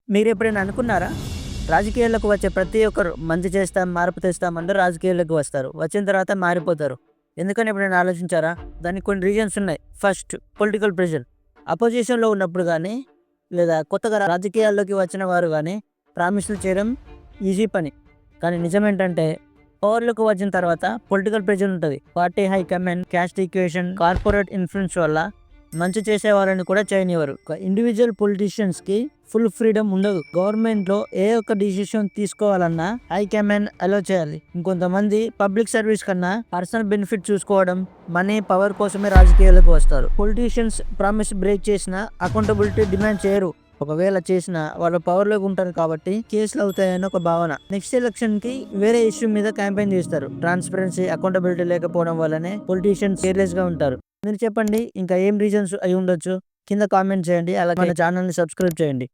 మీరెప్పుడైనా అనుకున్నారా? రాజకీయాల్లోకి వచ్చే ప్రతి ఒక్కరు మంచి చేస్తాం, మార్పు తెస్తామంటారు. రాజకీయాల్లోకి వస్తారు. వచ్చిన తర్వాత మారిపోతారు. ఎందుకని ఎప్పుడైనా ఆలోచించారా? దానికి కొన్ని రీజన్స్ ఉన్నాయి. First political pressure. అపోజిషన్‌లో ఉన్నప్పుడు గానీ, లేదా కొత్తగా రాజకీయాల్లోకి వచ్చిన వారు గానీ, ప్రామిస్‌లు చేయడం ఈజీ పని. కానీ నిజమేంటంటే, పవర్‌లోకి వచ్చిన తర్వాత పొలిటికల్ ప్రెషర్ ఉంటది. Party high command, caste equation, corporate influence వల్ల మంచి చేసే వాళ్ళని కూడా చేయనివ్వరు. ఒక ఇండివిడ్యువల్ పొలిటీషియన్స్‌కి ఫుల్ ఫ్రీడమ్ ఉండదు. గవర్నమెంట్‌లో ఏ ఒక్క డిసిషన్ తీసుకోవాలన్నా హైకమాండ్ అలో చేయాలి. ఇంకొంతమంది పబ్లిక్ సర్వీస్ కన్నా పర్సనల్ బెనిఫిట్ చూసుకోవడం, మనీ, పవర్ కోసమే రాజకీయాలకు వస్తారు. పొలిటీషియన్స్ ప్రామిస్ బ్రేక్ చేసినా అకౌంటబిలిటీ డిమాండ్ చేయరు. ఒకవేళ చేసినా వాళ్ళు పవర్‌లోకి ఉంటారు కాబట్టి కేసులు అవుతాయని ఒక భావన. నెక్స్ట్ ఎలక్షన్‌కి వేరే ఇష్యూ మీద క్యాంపెయిన్ చేస్తారు. ట్రాన్స్‌పరెన్సీ, అకౌంటబిలిటీ లేకపోవడం వల్లనే పొలిటీషియన్స్ కేర్‌లెస్‌గా ఉంటారు. మీరు చెప్పండి, ఇంకా ఏం రీజన్స్ అయి ఉండొచ్చు? కింద కామెంట్ చేయండి. అలాగే మన ఛానల్‌ని సబ్స్క్రైబ్ చేయండి.